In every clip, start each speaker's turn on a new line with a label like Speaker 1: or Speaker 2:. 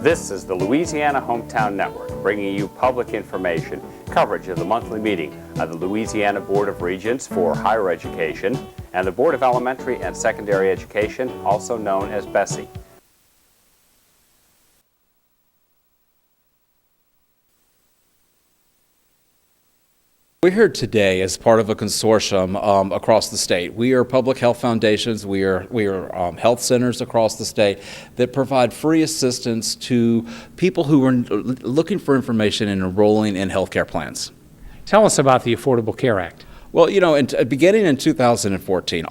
Speaker 1: This is the Louisiana Hometown Network, bringing you public information, coverage of the monthly meeting of the Louisiana Board of Regents for Higher Education and the Board of Elementary and Secondary Education, also known as BESE.
Speaker 2: We're here today as part of a consortium across the state. We are public health foundations, we are health centers across the state that provide free assistance to people who are looking for information and enrolling in healthcare plans.
Speaker 3: Tell us about the Affordable Care Act.
Speaker 2: Well, you know, beginning in 2014,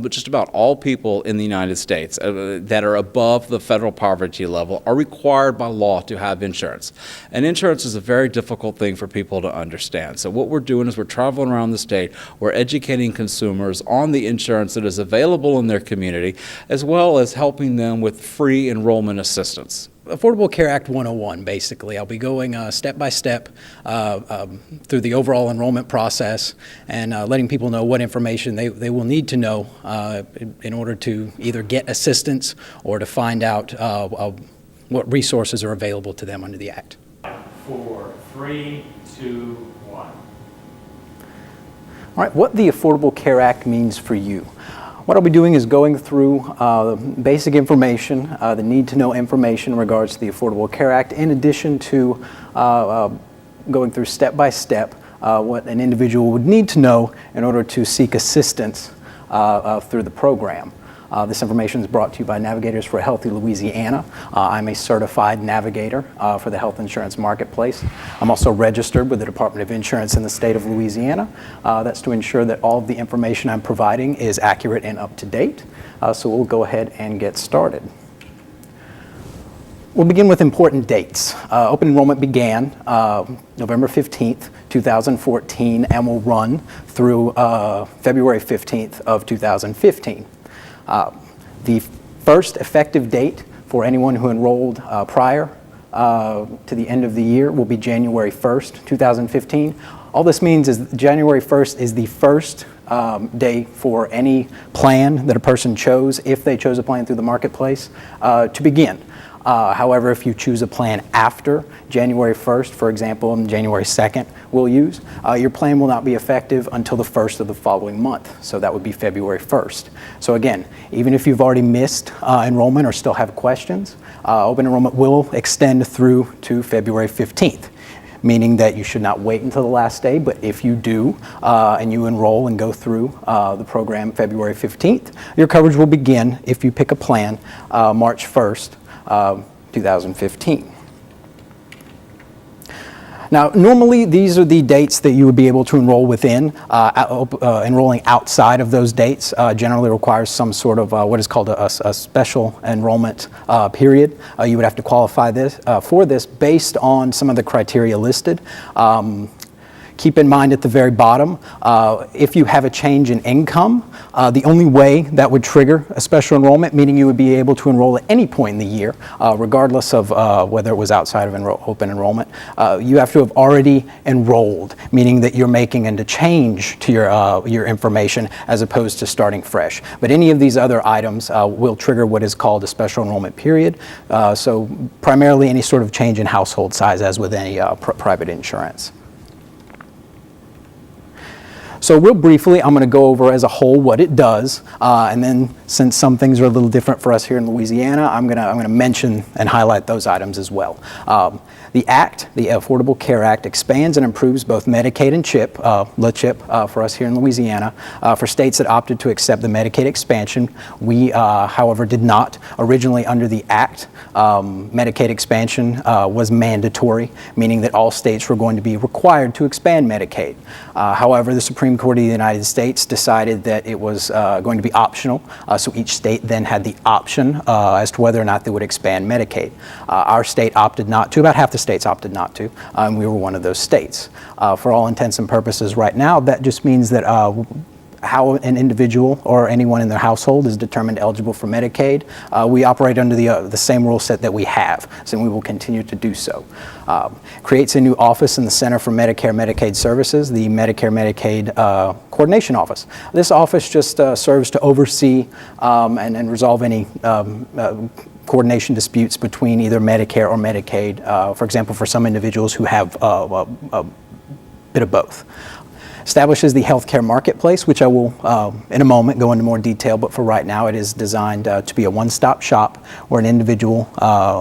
Speaker 2: just about all people in the United States that are above the federal poverty level are required by law to have insurance. And insurance is a very difficult thing for people to understand. So what we're doing is we're traveling around the state, we're educating consumers on the insurance that is available in their community, as well as helping them with free enrollment assistance.
Speaker 4: Affordable Care Act 101, basically. I'll be going step by step through the overall enrollment process and letting people know what information they will need to know in order to either get assistance or to find out what resources are available to them under the Act.
Speaker 3: 4, 3, 2, 1.
Speaker 4: All right, what the Affordable Care Act means for you. What I'll be doing is going through basic information, the need-to-know information in regards to the Affordable Care Act, in addition to going through step-by-step what an individual would need to know in order to seek assistance through the program. This information is brought to you by Navigators for a Healthy Louisiana. I'm a certified navigator for the health insurance marketplace. I'm also registered with the Department of Insurance in the state of Louisiana. That's to ensure that all of the information I'm providing is accurate and up to date. So we'll go ahead and get started. We'll begin with important dates. Open enrollment began November 15th, 2014, and will run through February 15th of 2015. The first effective date for anyone who enrolled prior to the end of the year will be January 1st, 2015. All this means is January 1st is the first day for any plan that a person chose, if they chose a plan through the marketplace, to begin. However, if you choose a plan after January 1st, for example, on January 2nd, we'll use, your plan will not be effective until the 1st of the following month. So that would be February 1st. So again, even if you've already missed enrollment or still have questions, open enrollment will extend through to February 15th. Meaning that you should not wait until the last day, but if you do and you enroll and go through the program February 15th, your coverage will begin if you pick a plan March 1st, 2015. Now, normally these are the dates that you would be able to enroll within. Enrolling outside of those dates generally requires some sort of what is called a special enrollment period. You would have to qualify for this based on some of the criteria listed. Keep in mind at the very bottom, if you have a change in income, the only way that would trigger a special enrollment, meaning you would be able to enroll at any point in the year, regardless of whether it was outside of open enrollment, you have to have already enrolled, meaning that you're making a change to your information as opposed to starting fresh. But any of these other items will trigger what is called a special enrollment period. So primarily any sort of change in household size, as with any private insurance. So real briefly, I'm going to go over as a whole what it does, and then since some things are a little different for us here in Louisiana, I'm going to mention and highlight those items as well. The Act, the Affordable Care Act, expands and improves both Medicaid and CHIP, LA-CHIP for us here in Louisiana. For states that opted to accept the Medicaid expansion, we, however, did not. Originally under the Act, Medicaid expansion was mandatory, meaning that all states were going to be required to expand Medicaid. However, the Supreme Court of the United States decided that it was going to be optional, so each state then had the option as to whether or not they would expand Medicaid. Our state opted not to. About half the states opted not to, and we were one of those states. For all intents and purposes right now, that just means that how an individual or anyone in their household is determined eligible for Medicaid, we operate under the same rule set that we have, so we will continue to do so. Creates a new office in the Center for Medicare Medicaid Services, the Medicare-Medicaid Coordination Office. This office just serves to oversee and resolve any coordination disputes between either Medicare or Medicaid, for example, for some individuals who have a bit of both. Establishes the healthcare marketplace, which I will, in a moment, go into more detail, but for right now, it is designed to be a one-stop shop where an individual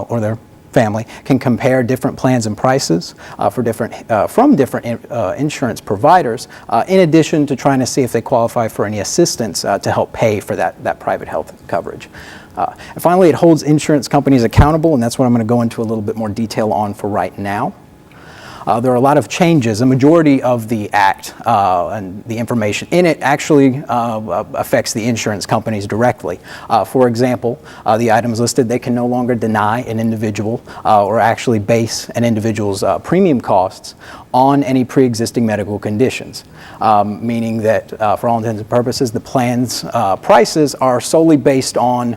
Speaker 4: or their family can compare different plans and prices from different insurance providers, in addition to trying to see if they qualify for any assistance to help pay for that private health coverage. And finally, it holds insurance companies accountable, and that's what I'm going to go into a little bit more detail on for right now. There are a lot of changes. A majority of the Act and the information in it actually affects the insurance companies directly. For example, the items listed, they can no longer deny an individual or actually base an individual's premium costs on any pre-existing medical conditions, meaning that for all intents and purposes, the plan's prices are solely based on,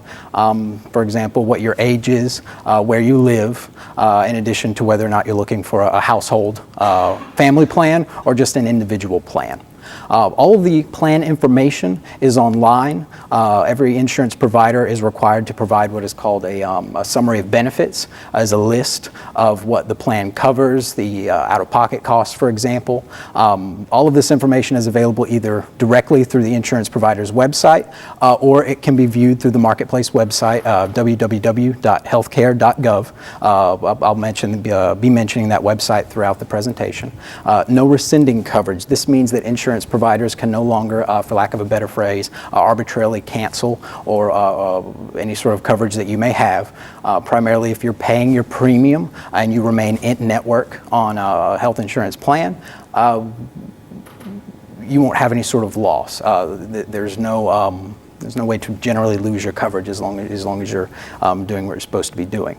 Speaker 4: for example, what your age is, where you live, in addition to whether or not you're looking for a household family plan or just an individual plan. All of the plan information is online. Every insurance provider is required to provide what is called a summary of benefits, as a list of what the plan covers, the out-of-pocket costs, for example. All of this information is available either directly through the insurance provider's website, or it can be viewed through the marketplace website, www.healthcare.gov. I'll be mentioning that website throughout the presentation. No rescinding coverage. This means that insurance providers can no longer, for lack of a better phrase, arbitrarily cancel or any sort of coverage that you may have. Primarily if you're paying your premium and you remain in network on a health insurance plan, you won't have any sort of loss. There's no way to generally lose your coverage as long as you're doing what you're supposed to be doing.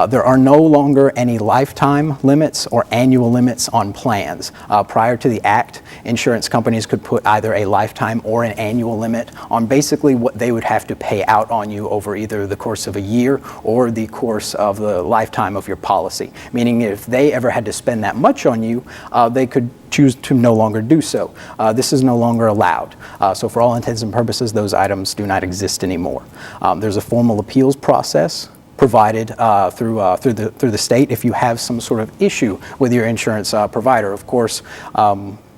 Speaker 4: There are no longer any lifetime limits or annual limits on plans. Prior to the Act, insurance companies could put either a lifetime or an annual limit on basically what they would have to pay out on you over either the course of a year or the course of the lifetime of your policy. Meaning if they ever had to spend that much on you, they could choose to no longer do so. This is no longer allowed. So for all intents and purposes, those items do not exist anymore. There's a formal appeals process provided through the state if you have some sort of issue with your insurance provider. Of course,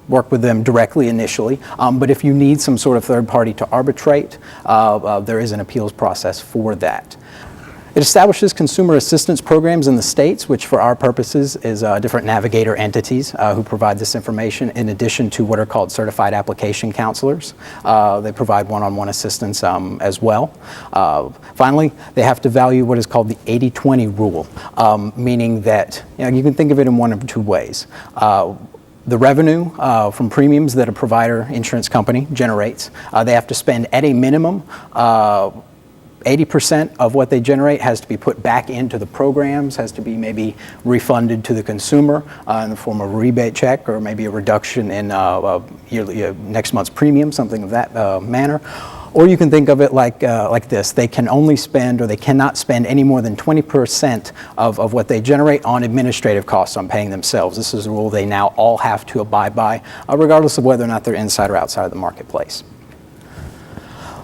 Speaker 4: work with them directly initially, but if you need some sort of third party to arbitrate, there is an appeals process for that. It establishes consumer assistance programs in the states, which for our purposes is different navigator entities who provide this information in addition to what are called certified application counselors. They provide one-on-one assistance as well. Finally, they have to value what is called the 80-20 rule, meaning that you can think of it in one of two ways. The revenue from premiums that a provider insurance company generates, they have to spend at a minimum 80% of what they generate has to be put back into the programs, has to be maybe refunded to the consumer in the form of a rebate check or maybe a reduction in next month's premium, something of that manner. Or you can think of it like this. They can only spend, or they cannot spend any more than 20% of what they generate on administrative costs on paying themselves. This is a rule they now all have to abide by, regardless of whether or not they're inside or outside of the marketplace.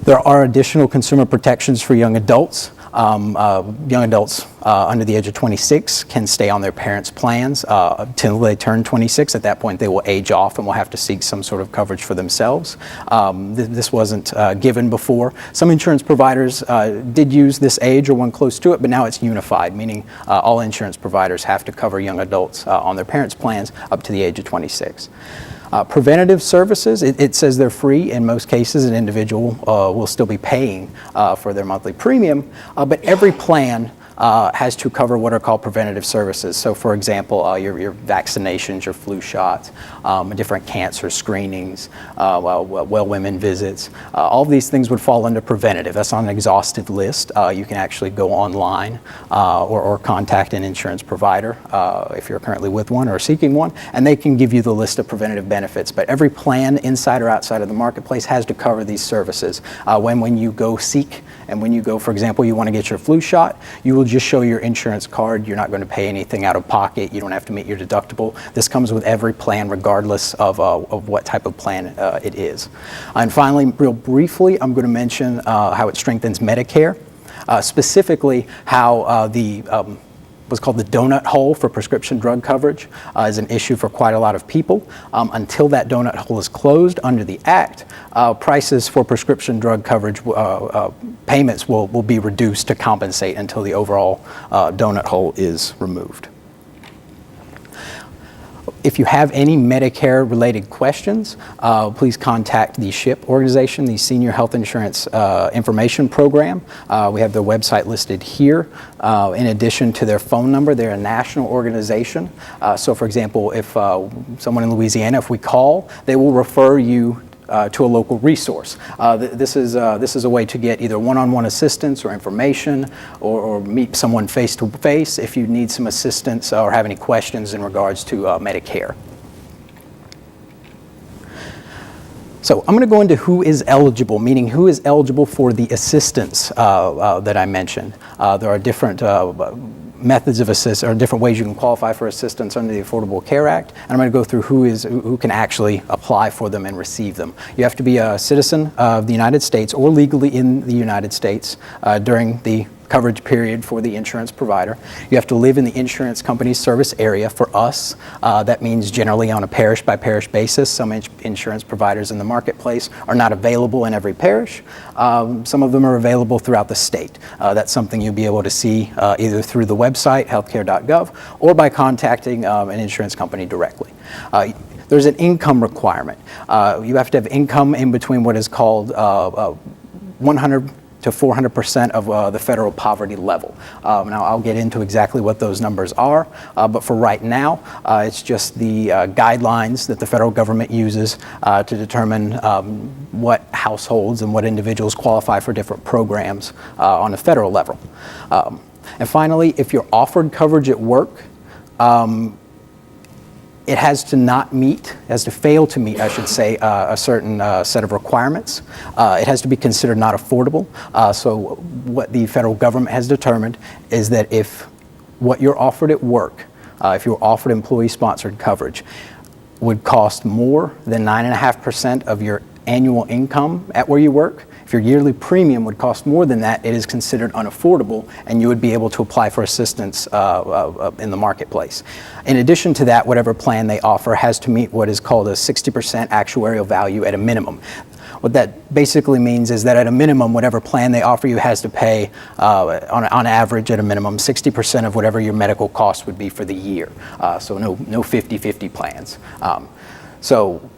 Speaker 4: There are additional consumer protections for young adults. Young adults under the age of 26 can stay on their parents' plans until they turn 26. At that point, they will age off and will have to seek some sort of coverage for themselves. This wasn't given before. Some insurance providers did use this age or one close to it, but now it's unified, meaning all insurance providers have to cover young adults on their parents' plans up to the age of 26. Preventative services, it says they're free. In most cases, an individual will still be paying for their monthly premium, but every plan has to cover what are called preventative services. So for example, your vaccinations, your flu shots, different cancer screenings, well women visits, all of these things would fall under preventative. That's on an exhaustive list. You can actually go online or contact an insurance provider if you're currently with one or seeking one, and they can give you the list of preventative benefits. But every plan inside or outside of the marketplace has to cover these services. When you go seek, and when you go, for example, you want to get your flu shot, you will just show your insurance card. You're not going to pay anything out of pocket. You don't have to meet your deductible. This comes with every plan regardless of what type of plan it is. And finally, real briefly, I'm going to mention how it strengthens Medicare. Specifically, how what's called the donut hole for prescription drug coverage is an issue for quite a lot of people. Until that donut hole is closed under the Act, prices for prescription drug coverage payments will be reduced to compensate until the overall donut hole is removed. If you have any Medicare-related questions, please contact the SHIP organization, the Senior Health Insurance Information Program. We have their website listed here. In addition to their phone number, they're a national organization. So, for example, if someone in Louisiana, if we call, they will refer you to a local resource. This is a way to get either one-on-one assistance or information, or meet someone face-to-face if you need some assistance or have any questions in regards to Medicare. So I'm going to go into who is eligible, meaning who is eligible for the assistance that I mentioned. There are different methods of assistance, or different ways you can qualify for assistance under the Affordable Care Act, and I'm going to go through who can actually apply for them and receive them. You have to be a citizen of the United States or legally in the United States during the coverage period for the insurance provider. You have to live in the insurance company's service area. For us, that means generally on a parish-by-parish basis. Some insurance providers in the marketplace are not available in every parish. Some of them are available throughout the state. That's something you'll be able to see either through the website, healthcare.gov, or by contacting an insurance company directly. There's an income requirement. You have to have income in between what is called 100 to 400% of the federal poverty level. Now I'll get into exactly what those numbers are, but for right now, it's just the guidelines that the federal government uses to determine what households and what individuals qualify for different programs on a federal level. And finally, if you're offered coverage at work, it has to fail to meet, I should say, a certain set of requirements. It has to be considered not affordable. So what the federal government has determined is that if what you're offered at work, if you're offered employee-sponsored coverage, would cost more than 9.5% of your annual income at where you work, if your yearly premium would cost more than that, it is considered unaffordable, and you would be able to apply for assistance in the marketplace. In addition to that, whatever plan they offer has to meet what is called a 60% actuarial value at a minimum. What that basically means is that at a minimum, whatever plan they offer you has to pay, on average at a minimum, 60% of whatever your medical cost would be for the year. So no 50-50 plans. So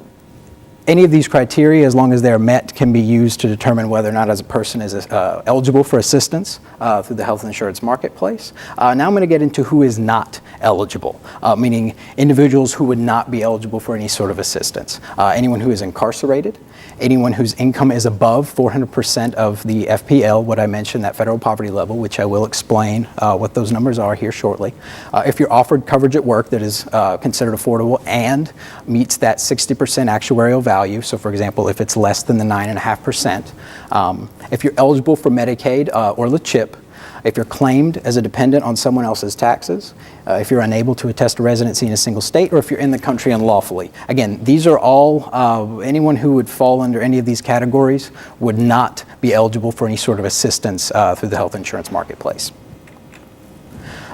Speaker 4: any of these criteria, as long as they're met, can be used to determine whether or not as a person is eligible for assistance through the health insurance marketplace. Now I'm going to get into who is not eligible, meaning individuals who would not be eligible for any sort of assistance. Anyone who is incarcerated, anyone whose income is above 400% of the FPL, what I mentioned, that federal poverty level, which I will explain what those numbers are here shortly. If you're offered coverage at work that is considered affordable and meets that 60% actuarial value, so for example, if it's less than the 9.5%, if you're eligible for Medicaid or the CHIP, if you're claimed as a dependent on someone else's taxes, if you're unable to attest to residency in a single state, or if you're in the country unlawfully. Again, these are all, anyone who would fall under any of these categories would not be eligible for any sort of assistance through the health insurance marketplace.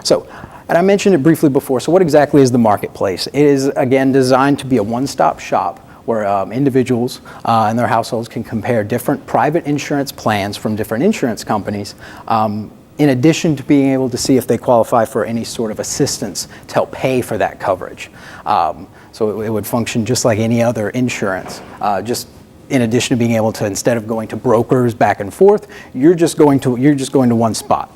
Speaker 4: So, and I mentioned it briefly before, so what exactly is the marketplace? It is, again, designed to be a one-stop shop where individuals and their households can compare different private insurance plans from different insurance companies, in addition to being able to see if they qualify for any sort of assistance to help pay for that coverage. So it would function just like any other insurance, just in addition to being able to, instead of going to brokers back and forth, you're just going to one spot.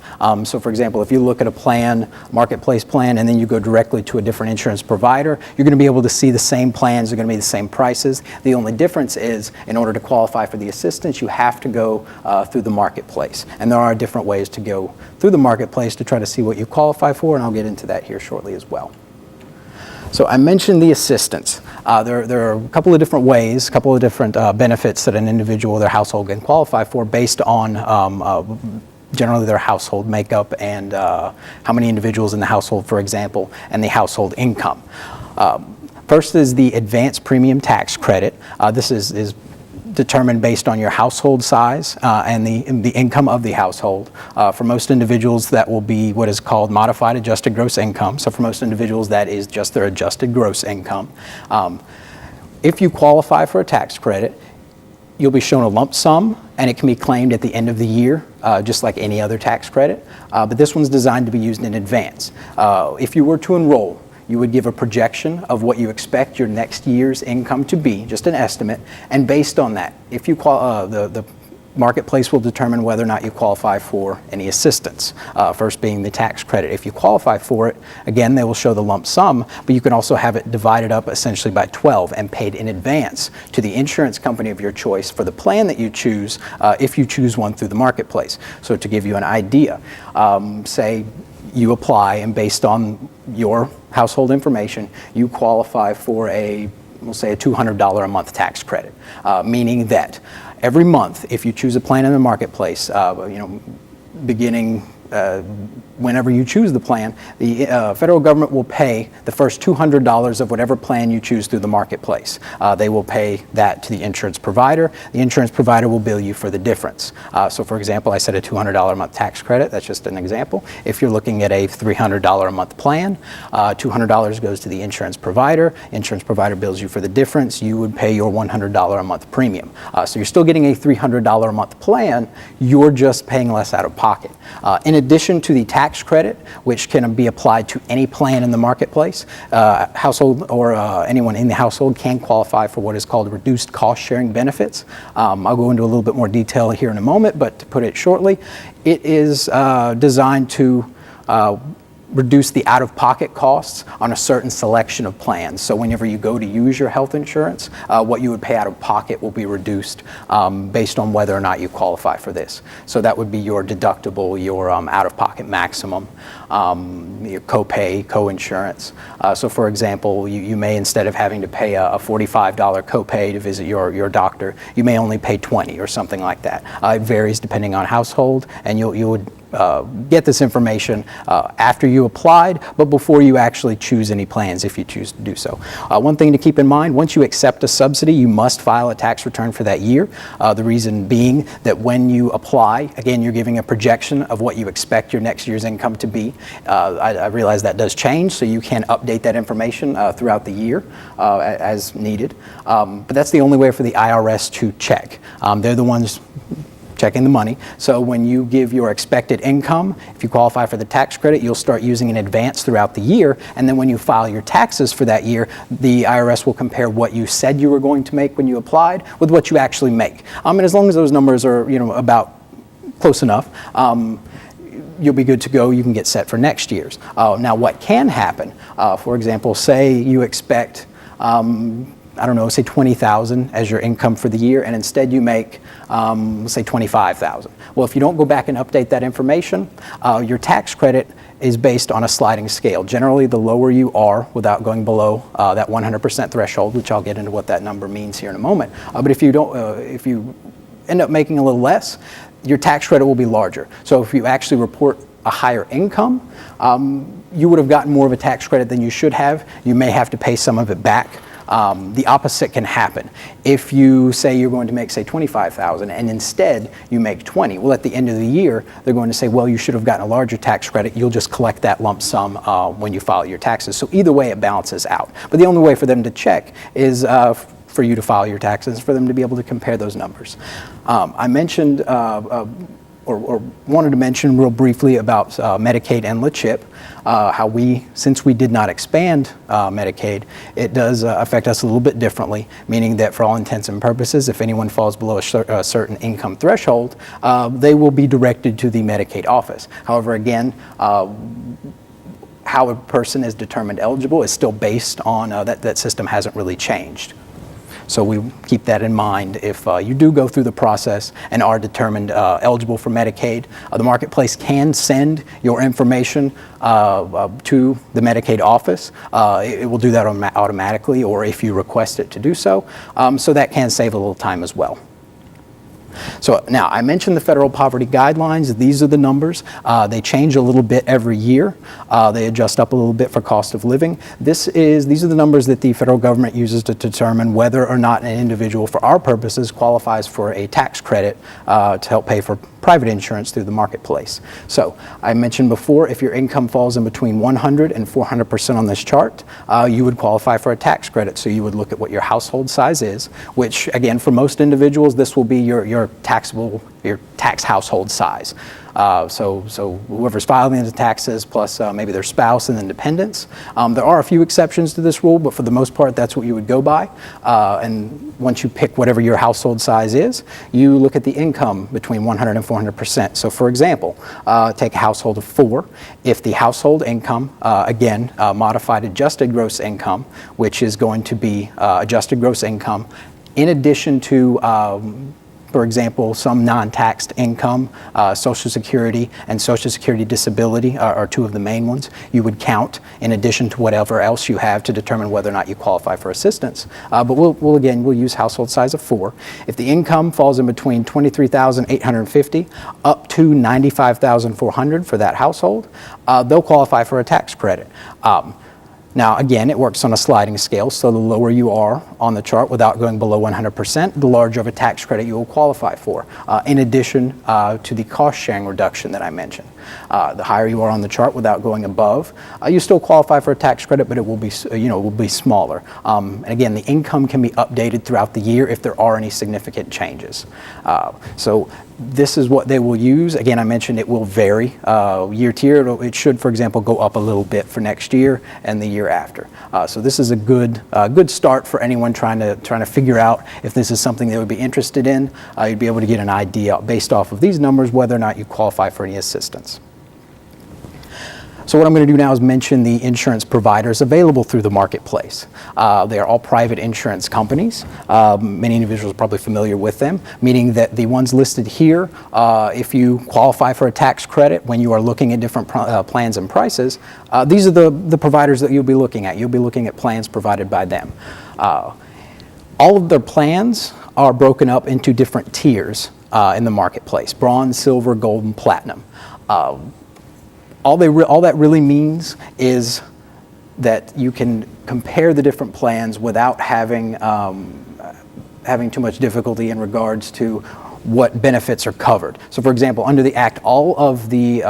Speaker 4: So for example, if you look at a plan, marketplace plan, and then you go directly to a different insurance provider, you're going to be able to see the same plans, they're going to be the same prices. The only difference is, in order to qualify for the assistance, you have to go through the marketplace. And there are different ways to go through the marketplace to try to see what you qualify for, and I'll get into that here shortly as well. So I mentioned the assistance. There are a couple of different ways, a couple of different benefits that an individual or their household can qualify for based on generally their household makeup and how many individuals in the household, for example, and the household income. First is the advanced premium tax credit. This is determined based on your household size and the income of the household. For most individuals, that will be what is called modified adjusted gross income. So for most individuals, that is just their adjusted gross income. If you qualify for a tax credit, you'll be shown a lump sum, and it can be claimed at the end of the year, just like any other tax credit. But this one's designed to be used in advance. If you were to enroll, you would give a projection of what you expect your next year's income to be, just an estimate, and based on that, if you the marketplace will determine whether or not you qualify for any assistance, first being the tax credit. If you qualify for it, again, they will show the lump sum, but you can also have it divided up essentially by 12 and paid in advance to the insurance company of your choice for the plan that you choose, if you choose one through the marketplace. So to give you an idea, say you apply, and based on your household information, you qualify for we'll say a $200 a month tax credit, meaning that every month, if you choose a plan in the marketplace, beginning whenever you choose the plan, the federal government will pay the first $200 of whatever plan you choose through the marketplace. They will pay that to the insurance provider. The insurance provider will bill you for the difference. So for example, I said a $200 a month tax credit. That's just an example. If you're looking at a $300 a month plan, $200 goes to the insurance provider. Insurance provider bills you for the difference. You would pay your $100 a month premium. So you're still getting a $300 a month plan. You're just paying less out of pocket. In addition to the tax credit, which can be applied to any plan in the marketplace, household or anyone in the household can qualify for what is called reduced cost sharing benefits. I'll go into a little bit more detail here in a moment, but to put it shortly, it is designed to reduce the out-of-pocket costs on a certain selection of plans. So whenever you go to use your health insurance, what you would pay out of pocket will be reduced based on whether or not you qualify for this. So that would be your deductible, your out-of-pocket maximum, your copay, co-insurance. So for example, you may, instead of having to pay a $45 copay to visit your doctor, you may only pay $20 or something like that. It varies depending on household, and you would get this information after you applied, but before you actually choose any plans, if you choose to do so. One thing to keep in mind, once you accept a subsidy, you must file a tax return for that year. The reason being that when you apply, again, you're giving a projection of what you expect your next year's income to be. I realize that does change, so you can update that information throughout the year as needed. But that's the only way for the IRS to check. They're the ones checking the money. So when you give your expected income, if you qualify for the tax credit, you'll start using in advance throughout the year. And then when you file your taxes for that year, the IRS will compare what you said you were going to make when you applied with what you actually make. And as long as those numbers are, about close enough, you'll be good to go. You can get set for next year's. Now, what can happen, for example, say you expect say $20,000 as your income for the year, and instead you make, let's say $25,000. Well, if you don't go back and update that information, your tax credit is based on a sliding scale. Generally, the lower you are without going below that 100% threshold, which I'll get into what that number means here in a moment. But if you end up making a little less, your tax credit will be larger. So if you actually report a higher income, you would have gotten more of a tax credit than you should have. You may have to pay some of it back. The opposite can happen. If you say you're going to make, say, $25,000 and instead you make $20,000, well, at the end of the year, they're going to say, well, you should have gotten a larger tax credit. You'll just collect that lump sum when you file your taxes. So either way, it balances out. But the only way for them to check is for you to file your taxes, for them to be able to compare those numbers. I mentioned or wanted to mention real briefly about Medicaid and LCHIP, how since we did not expand Medicaid, it does affect us a little bit differently, meaning that for all intents and purposes, if anyone falls below a certain income threshold, they will be directed to the Medicaid office. However, again, how a person is determined eligible is still based on that system hasn't really changed. So we keep that in mind. If you do go through the process and are determined eligible for Medicaid, the marketplace can send your information to the Medicaid office. It will do that automatically, or if you request it to do so. So that can save a little time as well. So now, I mentioned the federal poverty guidelines. These are the numbers. They change a little bit every year. They adjust up a little bit for cost of living. These are the numbers that the federal government uses to determine whether or not an individual, for our purposes, qualifies for a tax credit to help pay for private insurance through the marketplace. So I mentioned before, if your income falls in between 100 and 400% on this chart, you would qualify for a tax credit. So you would look at what your household size is, which again, for most individuals, this will be your tax household size. So whoever's filing the taxes plus maybe their spouse and then dependents. There are a few exceptions to this rule, but for the most part, that's what you would go by. And once you pick whatever your household size is, you look at the income between 100 and 400%. So for example, take a household of 4. If the household income, again, modified adjusted gross income, which is going to be adjusted gross income, in addition to for example, some non-taxed income, Social Security and Social Security disability are two of the main ones. You would count in addition to whatever else you have to determine whether or not you qualify for assistance. But we'll use household size of 4. If the income falls in between $23,850 up to $95,400 for that household, they'll qualify for a tax credit. Now, again, it works on a sliding scale, so the lower you are on the chart without going below 100%, the larger of a tax credit you will qualify for, in addition to the cost-sharing reduction that I mentioned. The higher you are on the chart without going above, you still qualify for a tax credit, but it will be, will be smaller. And again, the income can be updated throughout the year if there are any significant changes. So this is what they will use. Again, I mentioned it will vary year to year. It should, for example, go up a little bit for next year and the year after. So this is a good start for anyone trying to figure out if this is something they would be interested in. You'd be able to get an idea based off of these numbers whether or not you qualify for any assistance. So what I'm going to do now is mention the insurance providers available through the marketplace. They are all private insurance companies. Many individuals are probably familiar with them, meaning that the ones listed here, if you qualify for a tax credit when you are looking at different plans and prices, these are the providers that you'll be looking at. You'll be looking at plans provided by them. All of their plans are broken up into different tiers in the marketplace: bronze, silver, gold, and platinum. All that really means is that you can compare the different plans without having too much difficulty in regards to what benefits are covered. So for example, under the Act, all of the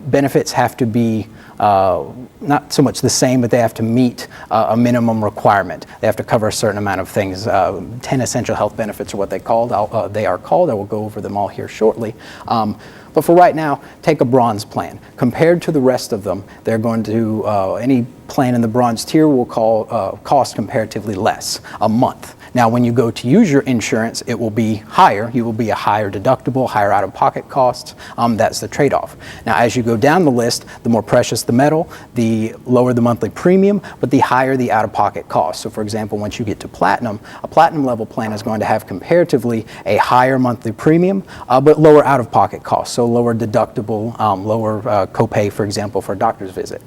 Speaker 4: benefits have to be not so much the same, but they have to meet a minimum requirement. They have to cover a certain amount of things. 10 essential health benefits are what they are called. I will go over them all here shortly. But for right now, take a bronze plan. Compared to the rest of them, they're going to, any plan in the bronze tier will cost comparatively less a month. Now, when you go to use your insurance, it will be higher. You will be a higher deductible, higher out-of-pocket costs. That's the trade-off. Now, as you go down the list, the more precious the metal, the lower the monthly premium, but the higher the out-of-pocket cost. So, for example, once you get to platinum, a platinum level plan is going to have comparatively a higher monthly premium, but lower out-of-pocket costs. So, lower deductible, lower copay, for example, for a doctor's visit.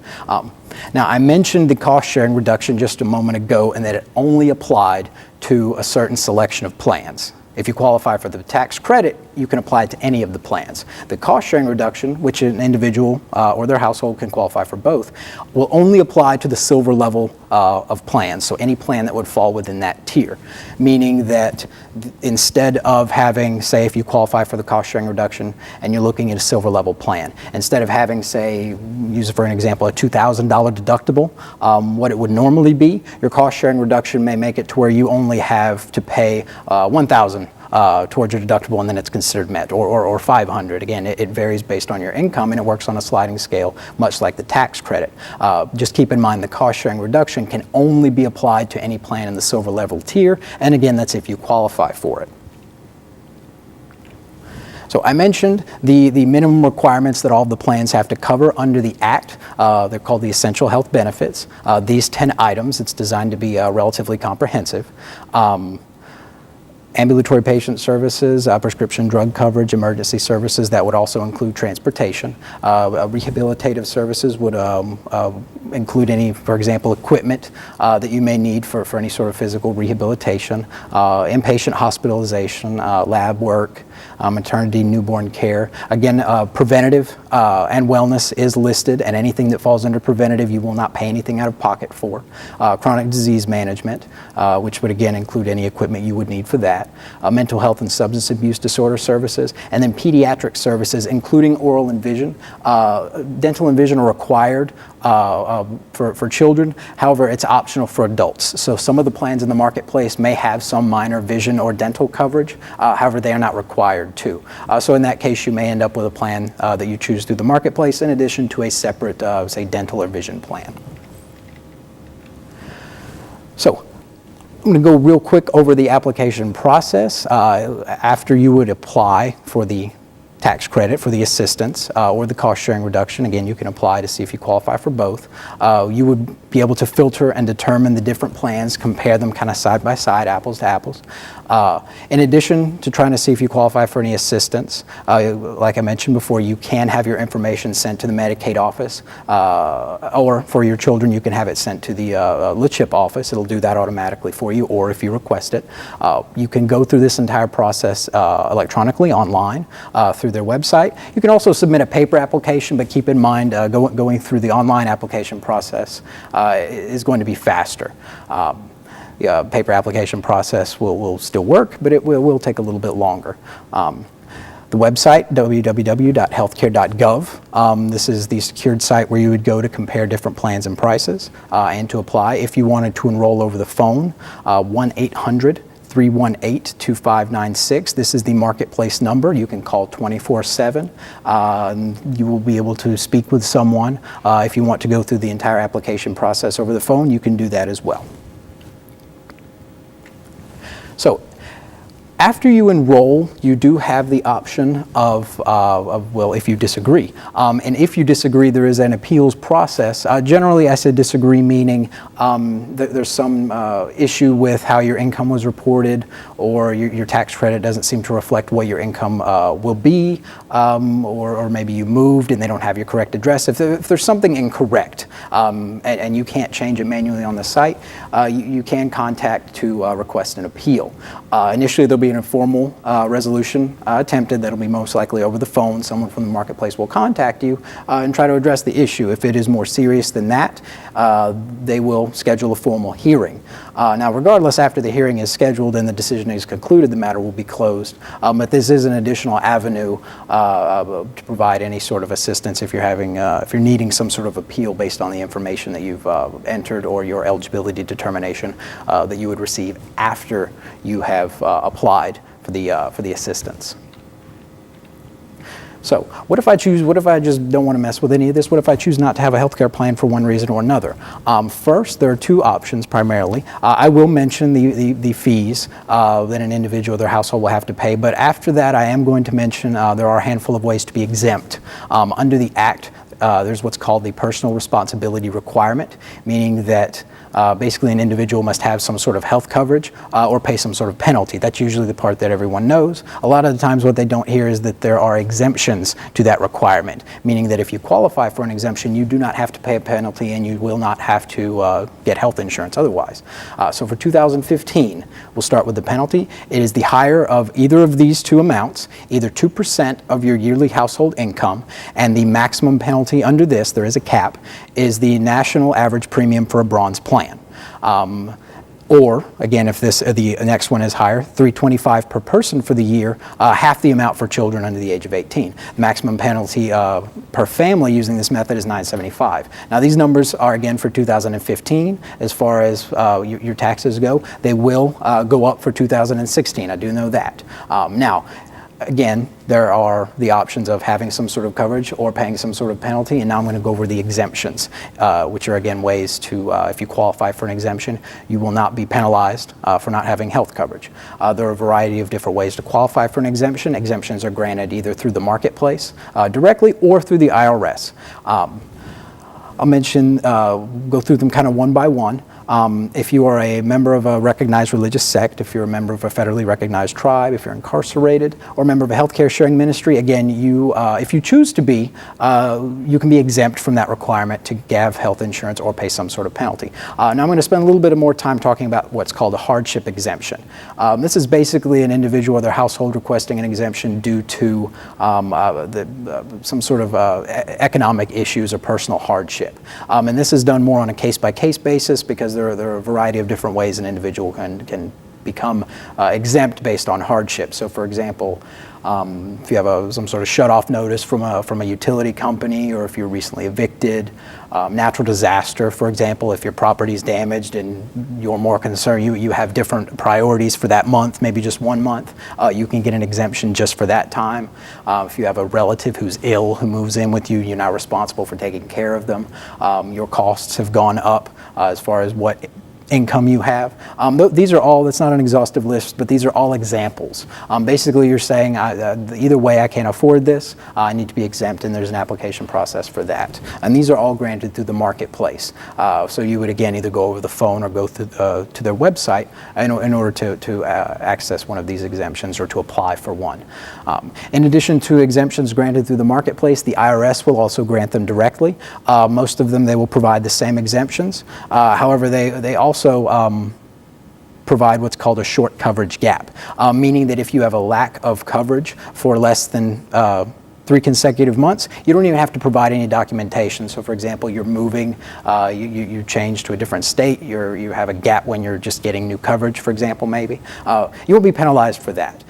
Speaker 4: Now, I mentioned the cost-sharing reduction just a moment ago, and that it only applied to a certain selection of plans. If you qualify for the tax credit, you can apply it to any of the plans. The cost-sharing reduction, which an individual or their household can qualify for both, will only apply to the silver level of plans, so any plan that would fall within that tier, meaning that instead of having, say, if you qualify for the cost-sharing reduction and you're looking at a silver level plan, instead of having, say, use it for an example, a $2,000 deductible, what it would normally be, your cost-sharing reduction may make it to where you only have to pay $1,000 towards your deductible, and then it's considered met, or $500. Again, it varies based on your income, and it works on a sliding scale, much like the tax credit. Just keep in mind the cost-sharing reduction can only be applied to any plan in the silver level tier, and again, that's if you qualify for it. So I mentioned the minimum requirements that all the plans have to cover under the Act. They're called the essential health benefits. These 10 items, it's designed to be relatively comprehensive. Ambulatory patient services, prescription drug coverage, emergency services, that would also include transportation. Rehabilitative services would include any, for example, equipment that you may need for any sort of physical rehabilitation, inpatient hospitalization, lab work, maternity, newborn care. Again, preventative and wellness is listed, and anything that falls under preventative you will not pay anything out of pocket for. Chronic disease management, which would again include any equipment you would need for that. Mental health and substance abuse disorder services, and then pediatric services, including oral and vision. Dental and vision are required for children. However, it's optional for adults. So some of the plans in the marketplace may have some minor vision or dental coverage. However, they are not required to. So in that case, you may end up with a plan that you choose through the marketplace in addition to a separate, say, dental or vision plan. So I'm going to go real quick over the application process. After you would apply for the tax credit for the assistance or the cost sharing reduction, again, you can apply to see if you qualify for both. You would be able to filter and determine the different plans, compare them kind of side by side, apples to apples. In addition to trying to see if you qualify for any assistance, like I mentioned before, you can have your information sent to the Medicaid office, or for your children, you can have it sent to the LUS office. It'll do that automatically for you, or if you request it. You can go through this entire process electronically, online, through their website. You can also submit a paper application, but keep in mind going through the online application process is going to be faster. The paper application process will still work, but it will take a little bit longer. The website, www.healthcare.gov. This is the secured site where you would go to compare different plans and prices and to apply. If you wanted to enroll over the phone, 1-800-318-2596. This is the marketplace number. You can call 24/7. You will be able to speak with someone. If you want to go through the entire application process over the phone, you can do that as well. So after you enroll, you do have the option of well, if you disagree. And if you disagree, there is an appeals process. Generally, I said disagree, meaning there's some issue with how your income was reported, or your tax credit doesn't seem to reflect what your income will be, or maybe you moved and they don't have your correct address. If there's something incorrect and you can't change it manually on the site, you can contact to request an appeal. Initially, there'll be an informal resolution attempted that'll be most likely over the phone. Someone from the marketplace will contact you and try to address the issue. If it is more serious than that, they will schedule a formal hearing. Now, regardless, after the hearing is scheduled and the decision is concluded, the matter will be closed. But this is an additional avenue to provide any sort of assistance if you're needing some sort of appeal based on the information that you've entered, or your eligibility determination that you would receive after you have applied for the assistance. So what if I just don't want to mess with any of this? What if I choose not to have a healthcare plan for one reason or another? First, there are two options primarily. I will mention the fees that an individual or their household will have to pay, but after that I am going to mention there are a handful of ways to be exempt. Under the Act, there's what's called the personal responsibility requirement, meaning that basically an individual must have some sort of health coverage or pay some sort of penalty. That's usually the part that everyone knows. A lot of the times what they don't hear is that there are exemptions to that requirement, meaning that if you qualify for an exemption, you do not have to pay a penalty and you will not have to get health insurance otherwise. So for 2015, we'll start with the penalty. It is the higher of either of these two amounts, either 2% of your yearly household income, and the maximum penalty under this, there is a cap, is the national average premium for a bronze plan. Or, again, if the next one is higher, $325 per person for the year, half the amount for children under the age of 18. The maximum penalty per family using this method is $975. Now, these numbers are, again, for 2015. As far as your taxes go, they will go up for 2016. I do know that. Now, again, there are the options of having some sort of coverage or paying some sort of penalty, and now I'm going to go over the exemptions, which are, again, ways to, if you qualify for an exemption, you will not be penalized for not having health coverage. There are a variety of different ways to qualify for an exemption. Exemptions are granted either through the marketplace directly or through the IRS. I'll mention, go through them kind of one by one. If you are a member of a recognized religious sect, if you're a member of a federally recognized tribe, if you're incarcerated, or a member of a healthcare sharing ministry, again, if you choose to be, you can be exempt from that requirement to have health insurance or pay some sort of penalty. Now I'm going to spend a little bit more time talking about what's called a hardship exemption. This is basically an individual or their household requesting an exemption due to some sort of economic issues or personal hardship. And this is done more on a case-by-case basis because there are a variety of different ways an individual can become exempt based on hardship. So for example, if you have some sort of shut-off notice from a utility company, or if you're recently evicted, natural disaster, for example, if your property is damaged and you're more concerned, you have different priorities for that month, maybe just 1 month, you can get an exemption just for that time. If you have a relative who's ill, who moves in with you, you're not responsible for taking care of them. Your costs have gone up as far as what income you have. These are all, that's not an exhaustive list, but these are all examples. Basically, you're saying, either way, I can't afford this, I need to be exempt, and there's an application process for that. And these are all granted through the marketplace. So you would, again, either go over the phone or go through, to their website in order to access one of these exemptions or to apply for one. In addition to exemptions granted through the marketplace, the IRS will also grant them directly. Most of them, they will provide the same exemptions. However, they also provide what's called a short coverage gap, meaning that if you have a lack of coverage for less than 3 consecutive months, you don't even have to provide any documentation. So for example, you're moving, you change to a different state, you have a gap when you're just getting new coverage, for example, maybe. You won't be penalized for that.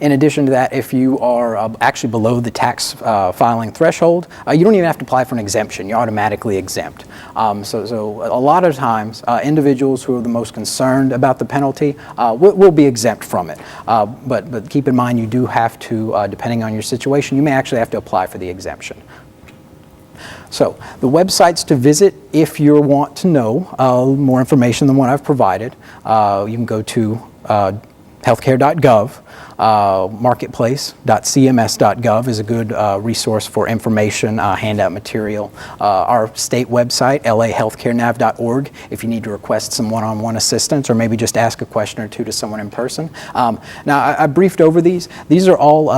Speaker 4: In addition to that, if you are actually below the tax filing threshold, you don't even have to apply for an exemption. You're automatically exempt. So a lot of times, individuals who are the most concerned about the penalty will be exempt from it. But keep in mind, you do have to, depending on your situation, you may actually have to apply for the exemption. So the websites to visit if you want to know more information than what I've provided, you can go to healthcare.gov. Marketplace.cms.gov is a good resource for information, handout material. Our state website, lahealthcarenav.org, if you need to request some one-on-one assistance or maybe just ask a question or two to someone in person. Now, I briefed over these. These are all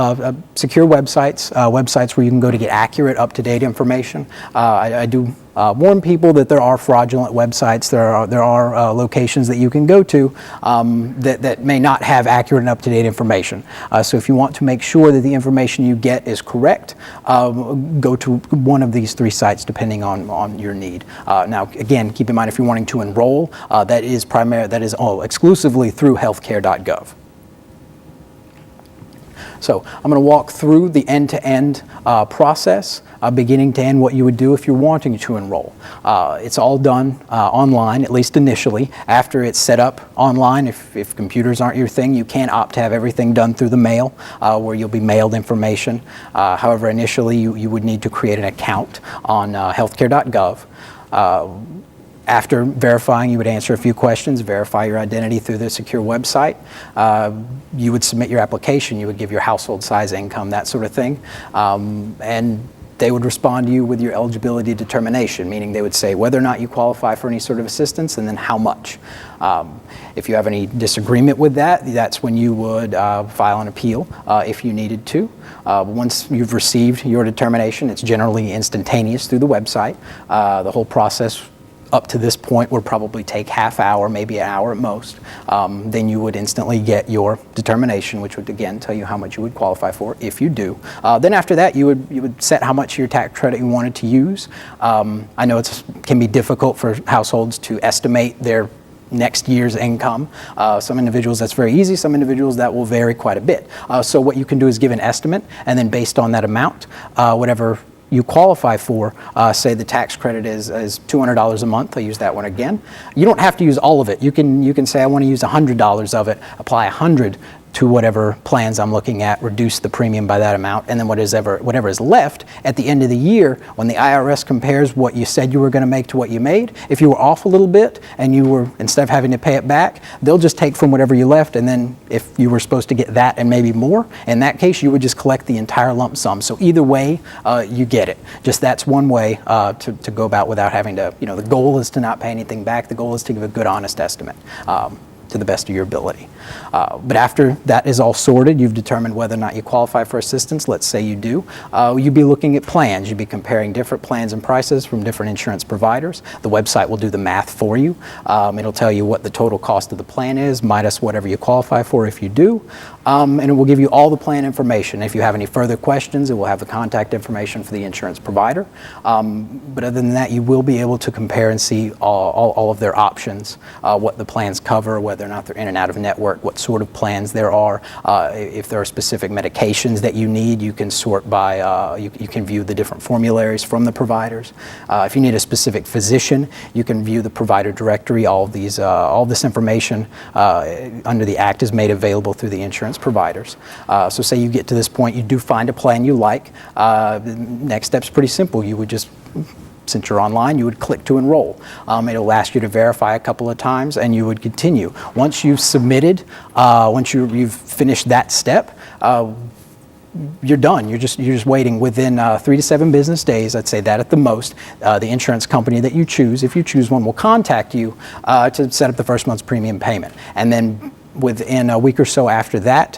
Speaker 4: secure websites, websites where you can go to get accurate, up-to-date information. I do warn people that there are fraudulent websites. There are locations that you can go to that may not have accurate and up-to-date information. So if you want to make sure that the information you get is correct, go to one of these 3 sites depending on your need. Now, again, keep in mind if you're wanting to enroll, that is exclusively through healthcare.gov. So I'm going to walk through the end-to-end process, beginning to end, what you would do if you're wanting to enroll. It's all done online, at least initially. After it's set up online, if computers aren't your thing, you can opt to have everything done through the mail, where you'll be mailed information. However, initially you would need to create an account on healthcare.gov. After verifying, you would answer a few questions, verify your identity through the secure website. You would submit your application, you would give your household size, income, that sort of thing. And they would respond to you with your eligibility determination, meaning they would say whether or not you qualify for any sort of assistance and then how much. If you have any disagreement with that, that's when you would file an appeal if you needed to. Once you've received your determination, it's generally instantaneous through the website. The whole process up to this point would probably take half hour, maybe an hour at most. Then you would instantly get your determination, which would again tell you how much you would qualify for if you do. Then after that, you would set how much of your tax credit you wanted to use. I know it can be difficult for households to estimate their next year's income. Some individuals that's very easy, some individuals that will vary quite a bit. So what you can do is give an estimate, and then based on that amount, whatever you qualify for, say the tax credit is $200 a month. I'll use that one again. You don't have to use all of it. You can say I want to use $100 of it, apply $100 to whatever plans I'm looking at, reduce the premium by that amount, and then whatever is left at the end of the year, when the IRS compares what you said you were going to make to what you made, if you were off a little bit and you were, instead of having to pay it back, they'll just take from whatever you left, and then if you were supposed to get that and maybe more, in that case you would just collect the entire lump sum. So either way, you get it. Just that's one way to go about without having to, the goal is to not pay anything back. The goal is to give a good, honest estimate. To the best of your ability. But after that is all sorted, you've determined whether or not you qualify for assistance. Let's say you do. You'd be looking at plans. You'd be comparing different plans and prices from different insurance providers. The website will do the math for you. It'll tell you what the total cost of the plan is, minus whatever you qualify for if you do. And it will give you all the plan information. If you have any further questions, it will have the contact information for the insurance provider. But other than that, you will be able to compare and see all of their options, what the plans cover, whether or not they're in and out of network, what sort of plans there are. If there are specific medications that you need, you can sort by, you can view the different formularies from the providers. If you need a specific physician, you can view the provider directory. All this information under the Act is made available through the insurance providers. So say you get to this point, you do find a plan you like. The next step's pretty simple. You would just, since you're online, you would click to enroll. It'll ask you to verify a couple of times and you would continue. Once you've submitted, once you've finished that step, you're done. You're just waiting. Within 3 to 7 business days, I'd say that at the most, the insurance company that you choose, if you choose one, will contact you to set up the first month's premium payment. And then within a week or so after that,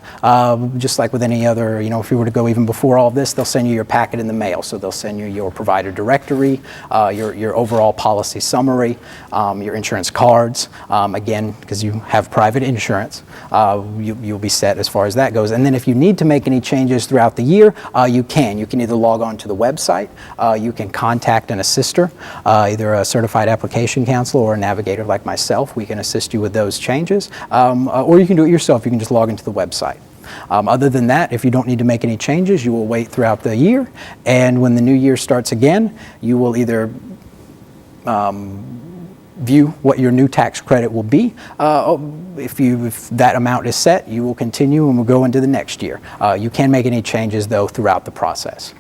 Speaker 4: just like with any other, if you were to go even before all of this, they'll send you your packet in the mail. So they'll send you your provider directory, your overall policy summary, your insurance cards. Again, because you have private insurance, you'll be set as far as that goes. And then if you need to make any changes throughout the year, you can. You can either log on to the website, you can contact an assister, either a certified application counselor or a navigator like myself. We can assist you with those changes. Or you can do it yourself. You can just log into the website. Other than that, if you don't need to make any changes, you will wait throughout the year. And when the new year starts again, you will either view what your new tax credit will be. If that amount is set, you will continue and we'll go into the next year. You can make any changes, though, throughout the process.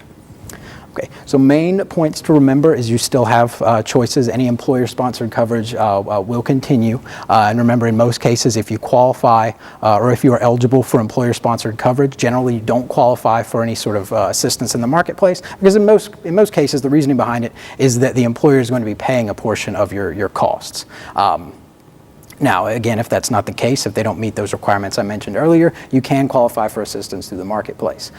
Speaker 4: Okay, so main points to remember is you still have choices. Any employer-sponsored coverage will continue. And remember, in most cases, if you qualify or if you are eligible for employer-sponsored coverage, generally you don't qualify for any sort of assistance in the marketplace, because in most cases, the reasoning behind it is that the employer is going to be paying a portion of your costs. Now, again, if that's not the case, if they don't meet those requirements I mentioned earlier, you can qualify for assistance through the marketplace.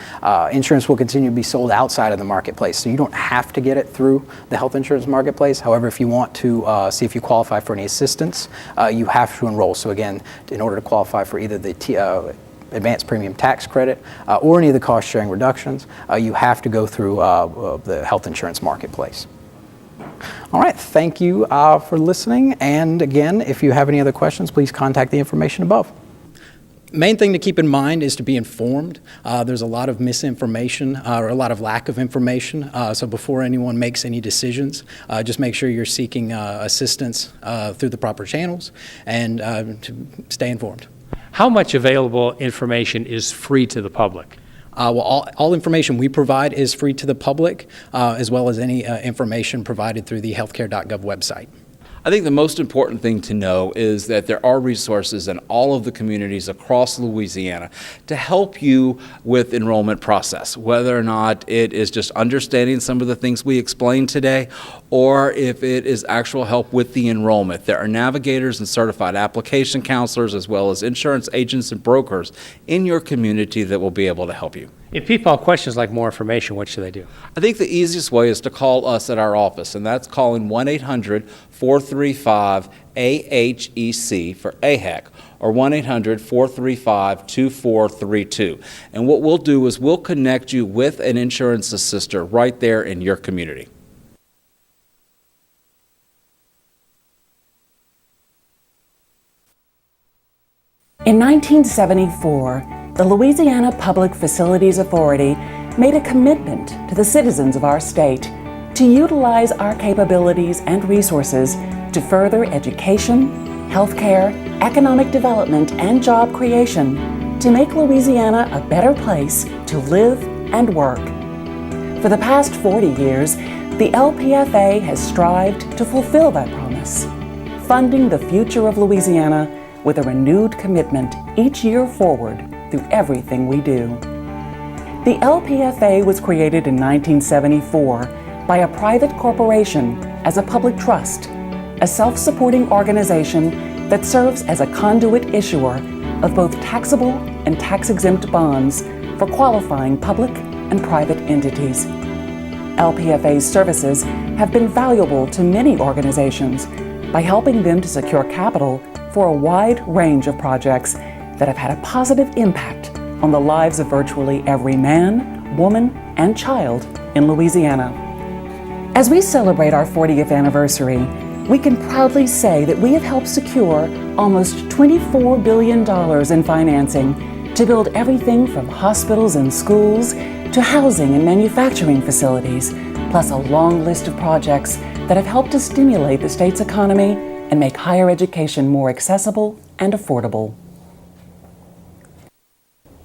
Speaker 4: Insurance will continue to be sold outside of the marketplace, so you don't have to get it through the health insurance marketplace. However, if you want to see if you qualify for any assistance, you have to enroll. So again, in order to qualify for either the advanced premium tax credit or any of the cost sharing reductions, you have to go through the health insurance marketplace. All right, thank you for listening. And again, if you have any other questions, please contact the information above. Main thing to keep in mind is to be informed. There's a lot of misinformation or a lot of lack of information. So before anyone makes any decisions, just make sure you're seeking assistance through the proper channels and to stay informed.
Speaker 3: How much available information is free to the public?
Speaker 4: Well, all information we provide is free to the public, as well as any information provided through the healthcare.gov website.
Speaker 2: I think the most important thing to know is that there are resources in all of the communities across Louisiana to help you with enrollment process, whether or not it is just understanding some of the things we explained today, or if it is actual help with the enrollment. There are navigators and certified application counselors, as well as insurance agents and brokers in your community that will be able to help you.
Speaker 3: If people have questions like more information, what should they do?
Speaker 2: I think the easiest way is to call us at our office, and that's calling 1-800-435-AHEC for AHEC, or 1-800-435-2432. And what we'll do is we'll connect you with an insurance assister right there in your community.
Speaker 5: In 1974, the Louisiana Public Facilities Authority made a commitment to the citizens of our state to utilize our capabilities and resources to further education, healthcare, economic development, and job creation to make Louisiana a better place to live and work. For the past 40 years, the LPFA has strived to fulfill that promise, funding the future of Louisiana with a renewed commitment each year forward through everything we do. The LPFA was created in 1974 by a private corporation as a public trust, a self-supporting organization that serves as a conduit issuer of both taxable and tax-exempt bonds for qualifying public and private entities. LPFA's services have been valuable to many organizations by helping them to secure capital for a wide range of projects that have had a positive impact on the lives of virtually every man, woman, and child in Louisiana. As we celebrate our 40th anniversary, we can proudly say that we have helped secure almost $24 billion in financing to build everything from hospitals and schools to housing and manufacturing facilities, plus a long list of projects that have helped to stimulate the state's economy and make higher education more accessible and affordable.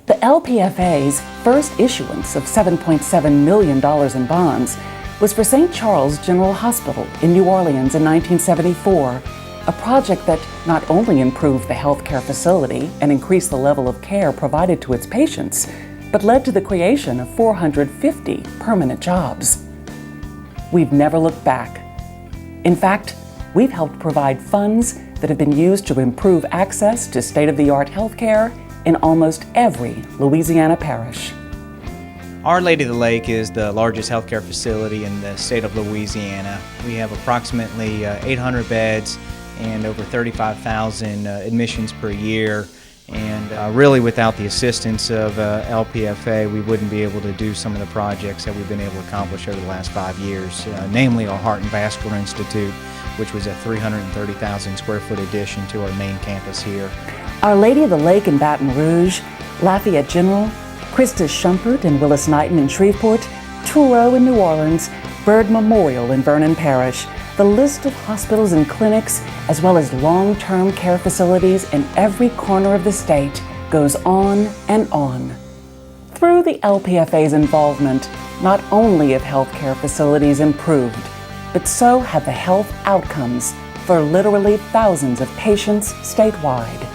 Speaker 5: The LPFA's first issuance of $7.7 million in bonds was for St. Charles General Hospital in New Orleans in 1974, a project that not only improved the healthcare facility and increased the level of care provided to its patients, but led to the creation of 450 permanent jobs. We've never looked back. In fact, we've helped provide funds that have been used to improve access to state-of-the-art healthcare in almost every Louisiana parish.
Speaker 6: Our Lady of the Lake is the largest healthcare facility in the state of Louisiana. We have approximately 800 beds and over 35,000 admissions per year. And really without the assistance of LPFA, we wouldn't be able to do some of the projects that we've been able to accomplish over the last 5 years, namely our Heart and Vascular Institute, which was a 330,000 square foot addition to our main campus here.
Speaker 5: Our Lady of the Lake in Baton Rouge, Lafayette General, Christus Shumpert and Willis Knighton in Shreveport, Touro in New Orleans, Byrd Memorial in Vernon Parish. The list of hospitals and clinics, as well as long-term care facilities in every corner of the state, goes on and on. Through the LPFA's involvement, not only have healthcare facilities improved, but so have the health outcomes for literally thousands of patients statewide.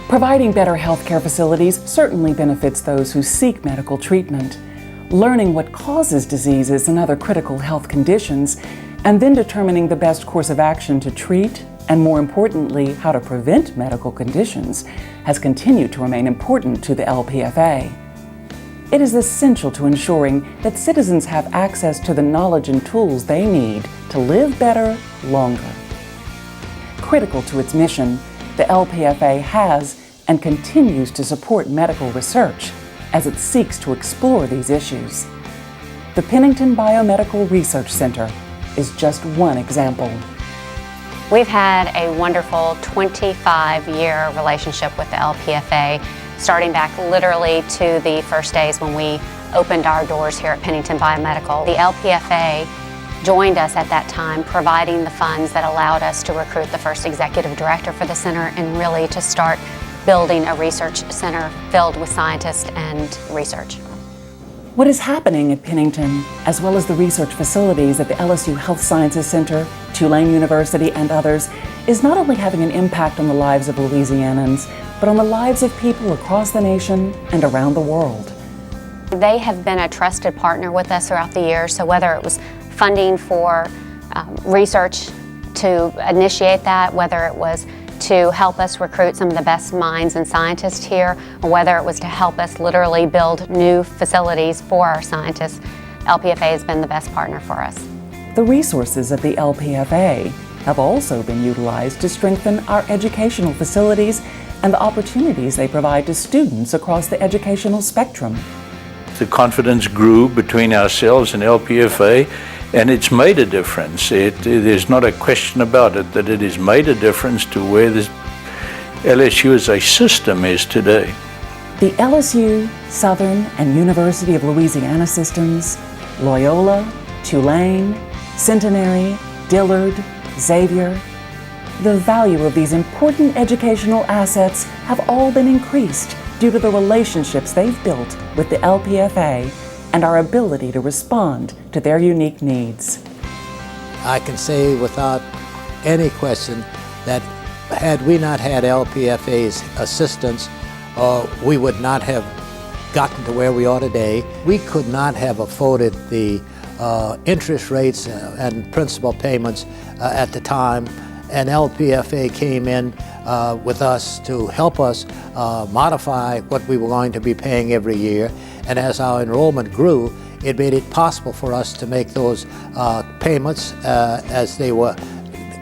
Speaker 5: Providing better healthcare facilities certainly benefits those who seek medical treatment. Learning what causes diseases and other critical health conditions, and then determining the best course of action to treat, and more importantly, how to prevent medical conditions, has continued to remain important to the LPFA. It is essential to ensuring that citizens have access to the knowledge and tools they need to live better, longer. Critical to its mission, the LPFA has and continues to support medical research as it seeks to explore these issues. The Pennington Biomedical Research Center is just one example.
Speaker 7: We've had a wonderful 25-year relationship with the LPFA, starting back literally to the first days when we opened our doors here at Pennington Biomedical. The LPFA joined us at that time, providing the funds that allowed us to recruit the first executive director for the center and really to start building a research center filled with scientists and research.
Speaker 5: What is happening at Pennington, as well as the research facilities at the LSU Health Sciences Center, Tulane University, and others, is not only having an impact on the lives of Louisianans, but on the lives of people across the nation and around the world.
Speaker 7: They have been a trusted partner with us throughout the years, so whether it was funding for research to initiate that, whether it was to help us recruit some of the best minds and scientists here, or whether it was to help us literally build new facilities for our scientists, LPFA has been the best partner for us.
Speaker 5: The resources of the LPFA have also been utilized to strengthen our educational facilities and the opportunities they provide to students across the educational spectrum.
Speaker 8: The confidence grew between ourselves and LPFA, and it's made a difference. There's not a question about it that it has made a difference to where this LSU as a system is today.
Speaker 5: The LSU, Southern, and University of Louisiana systems, Loyola, Tulane, Centenary, Dillard, Xavier, the value of these important educational assets have all been increased due due to the relationships they've built with the LPFA and our ability to respond to their unique needs.
Speaker 9: I can say without any question that had we not had LPFA's assistance, we would not have gotten to where we are today. We could not have afforded the interest rates and principal payments at the time, and LPFA came in with us to help us modify what we were going to be paying every year. And as our enrollment grew, it made it possible for us to make those payments as they were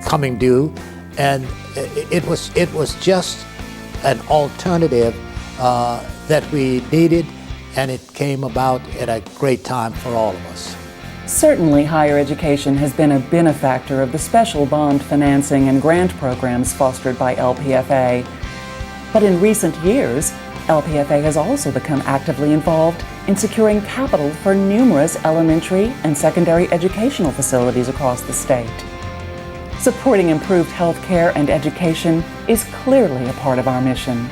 Speaker 9: coming due. And it was just an alternative that we needed, and it came about at a great time for all of us.
Speaker 5: Certainly, higher education has been a benefactor of the special bond financing and grant programs fostered by LPFA. But in recent years, LPFA has also become actively involved in securing capital for numerous elementary and secondary educational facilities across the state. Supporting improved health care and education is clearly a part of our mission.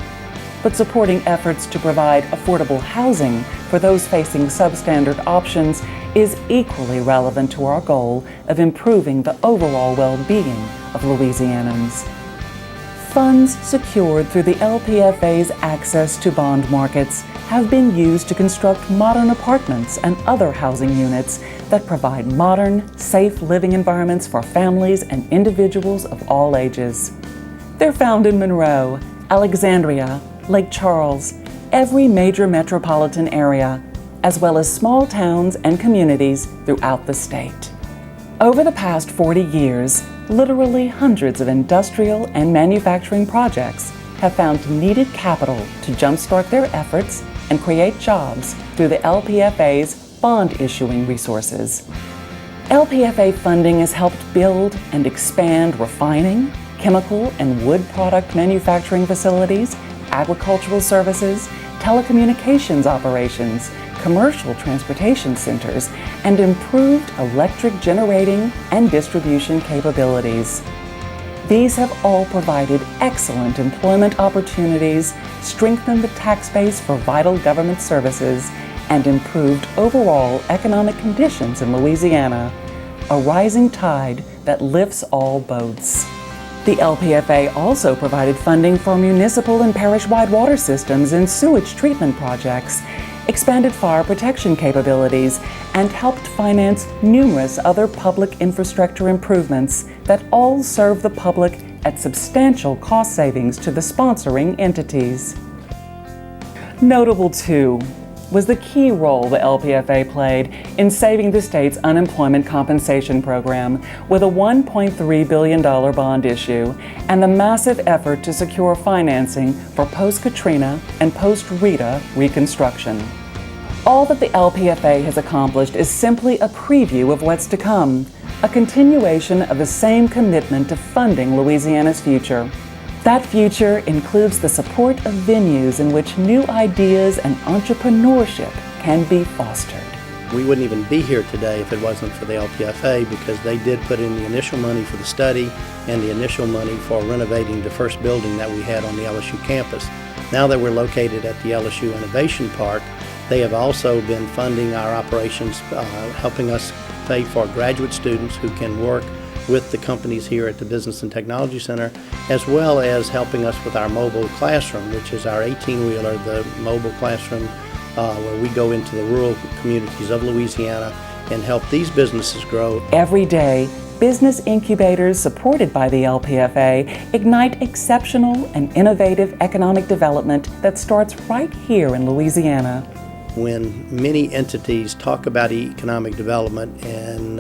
Speaker 5: But supporting efforts to provide affordable housing for those facing substandard options is equally relevant to our goal of improving the overall well-being of Louisianans. Funds secured through the LPFA's access to bond markets have been used to construct modern apartments and other housing units that provide modern, safe living environments for families and individuals of all ages. They're found in Monroe, Alexandria, Lake Charles, every major metropolitan area, as well as small towns and communities throughout the state. Over the past 40 years, literally hundreds of industrial and manufacturing projects have found needed capital to jumpstart their efforts and create jobs through the LPFA's bond issuing resources. LPFA funding has helped build and expand refining, chemical and wood product manufacturing facilities, agricultural services, telecommunications operations, commercial transportation centers, and improved electric generating and distribution capabilities. These have all provided excellent employment opportunities, strengthened the tax base for vital government services, and improved overall economic conditions in Louisiana, a rising tide that lifts all boats. The LPFA also provided funding for municipal and parish-wide water systems and sewage treatment projects, expanded fire protection capabilities, and helped finance numerous other public infrastructure improvements that all serve the public at substantial cost savings to the sponsoring entities. Notable, too, was the key role the LPFA played in saving the state's unemployment compensation program with a $1.3 billion bond issue and the massive effort to secure financing for post-Katrina and post-Rita reconstruction. All that the LPFA has accomplished is simply a preview of what's to come, a continuation of the same commitment to funding Louisiana's future. That future includes the support of venues in which new ideas and entrepreneurship can be fostered.
Speaker 10: We wouldn't even be here today if it wasn't for the LPFA, because they did put in the initial money for the study and the initial money for renovating the first building that we had on the LSU campus. Now that we're located at the LSU Innovation Park, they have also been funding our operations, helping us pay for graduate students who can work with the companies here at the Business and Technology Center, as well as helping us with our mobile classroom, which is our 18-wheeler, the mobile classroom where we go into the rural communities of Louisiana and help these businesses grow.
Speaker 5: Every day, business incubators supported by the LPFA ignite exceptional and innovative economic development that starts right here in Louisiana.
Speaker 10: When many entities talk about economic development and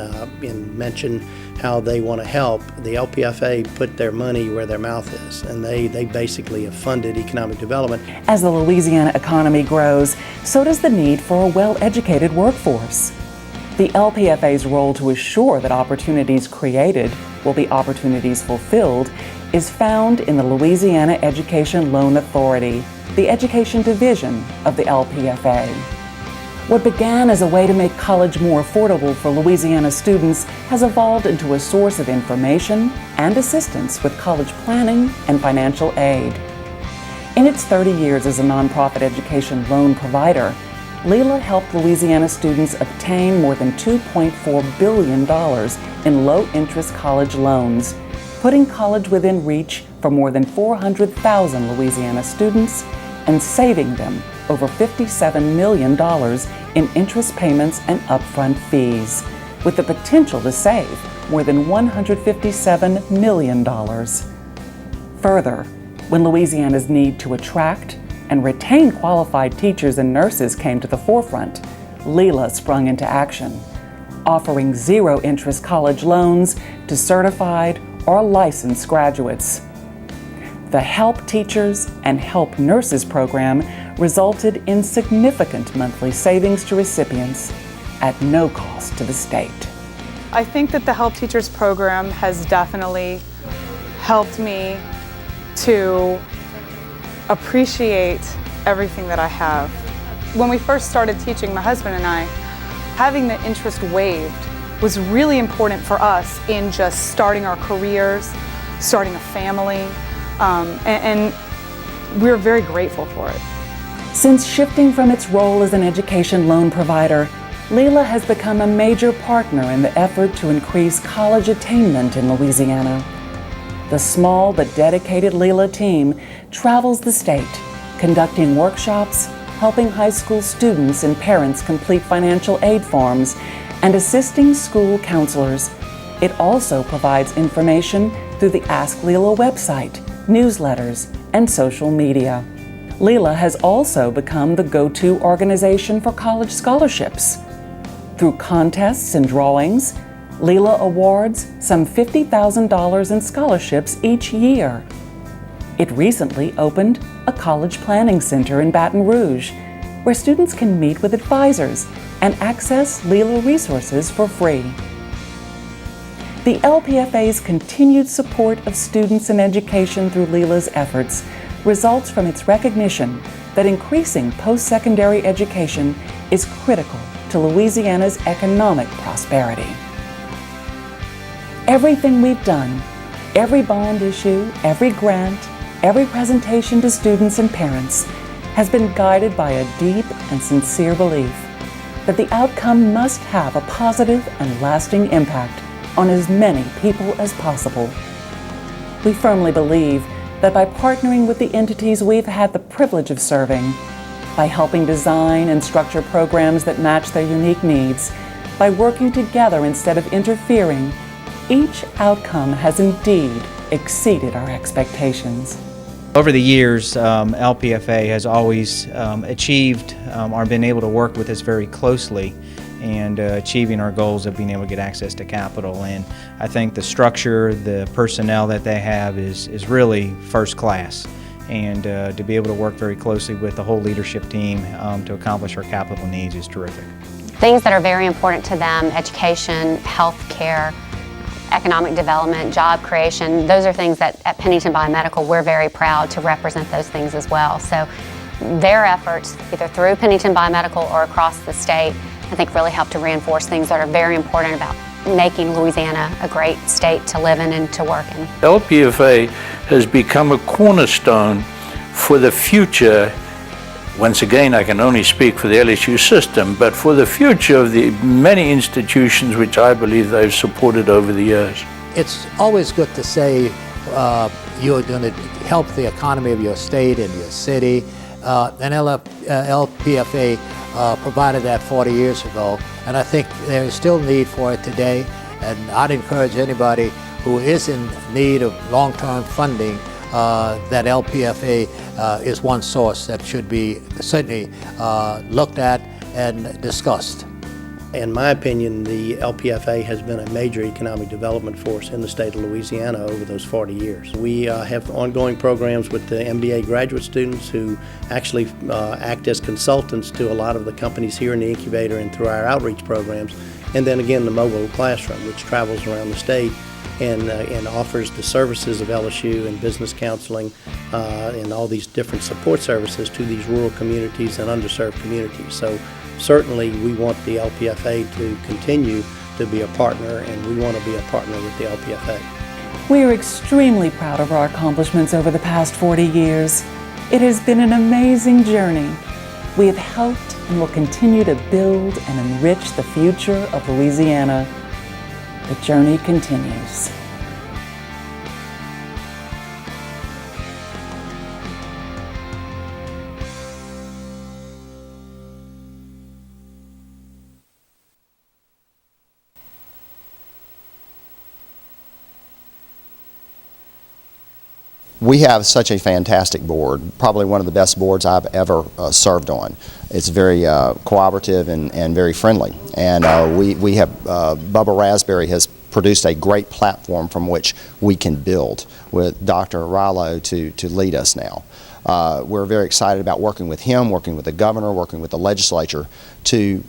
Speaker 10: mention how they want to help, the LPFA put their money where their mouth is, and they basically have funded economic development.
Speaker 5: As the Louisiana economy grows, so does the need for a well-educated workforce. The LPFA's role to assure that opportunities created will be opportunities fulfilled is found in the Louisiana Education Loan Authority, the education division of the LPFA. What began as a way to make college more affordable for Louisiana students has evolved into a source of information and assistance with college planning and financial aid. In its 30 years as a nonprofit education loan provider, LILA helped Louisiana students obtain more than $2.4 billion in low-interest college loans, putting college within reach for more than 400,000 Louisiana students and saving them over $57 million in interest payments and upfront fees, with the potential to save more than $157 million. Further, when Louisiana's need to attract and retain qualified teachers and nurses came to the forefront, LILA sprung into action, offering zero-interest college loans to certified or licensed graduates. The Help Teachers and Help Nurses program resulted in significant monthly savings to recipients at no cost to the state.
Speaker 11: I think that the Help Teachers program has definitely helped me to appreciate everything that I have. When we first started teaching, my husband and I, having the interest waived was really important for us in just starting our careers, starting a family, and we're very grateful for it.
Speaker 5: Since shifting from its role as an education loan provider, LILA has become a major partner in the effort to increase college attainment in Louisiana. The small but dedicated LILA team travels the state, conducting workshops, helping high school students and parents complete financial aid forms, and assisting school counselors. It also provides information through the Ask LILA website, newsletters, and social media. LILA has also become the go-to organization for college scholarships. Through contests and drawings, LILA awards some $50,000 in scholarships each year. It recently opened a college planning center in Baton Rouge, where students can meet with advisors and access LILA resources for free. The LPFA's continued support of students in education through LILA's efforts results from its recognition that increasing post-secondary education is critical to Louisiana's economic prosperity. Everything we've done, every bond issue, every grant, every presentation to students and parents has been guided by a deep and sincere belief that the outcome must have a positive and lasting impact on as many people as possible. We firmly believe that by partnering with the entities we've had the privilege of serving, by helping design and structure programs that match their unique needs, by working together instead of interfering, each outcome has indeed exceeded our expectations.
Speaker 6: Over the years, LPFA has always achieved or been able to work with us very closely and achieving our goals of being able to get access to capital. And I think the structure, the personnel that they have is really first class. And to be able to work very closely with the whole leadership team to accomplish our capital needs is terrific.
Speaker 7: Things that are very important to them, education, health care, economic development, job creation, those are things that at Pennington Biomedical we're very proud to represent those things as well. So their efforts, either through Pennington Biomedical or across the state, I think really help to reinforce things that are very important about making Louisiana a great state to live in and to work in.
Speaker 8: LPFA has become a cornerstone for the future. Once again, I can only speak for the LSU system, but for the future of the many institutions which I believe they've supported over the years.
Speaker 9: It's always good to say you're going to help the economy of your state and your city. And LPFA provided that 40 years ago, and I think there is still need for it today. And I'd encourage anybody who is in need of long-term funding that LPFA is one source that should be certainly looked at and discussed.
Speaker 10: In my opinion, the LPFA has been a major economic development force in the state of Louisiana over those 40 years. We have ongoing programs with the MBA graduate students who actually act as consultants to a lot of the companies here in the incubator and through our outreach programs. And then again, the mobile classroom, which travels around the state and offers the services of LSU and business counseling and all these different support services to these rural communities and underserved communities. So certainly we want the LPFA to continue to be a partner, and we want to be a partner with the LPFA.
Speaker 5: We are extremely proud of our accomplishments over the past 40 years. It has been an amazing journey. We have helped and will continue to build and enrich the future of Louisiana. The journey continues.
Speaker 12: We have such a fantastic board, probably one of the best boards I've ever served on. It's very cooperative and very friendly. And we have, Bubba Raspberry has produced a great platform from which we can build with Dr. Rilo to lead us now. We're very excited about working with him, working with the governor, working with the legislature to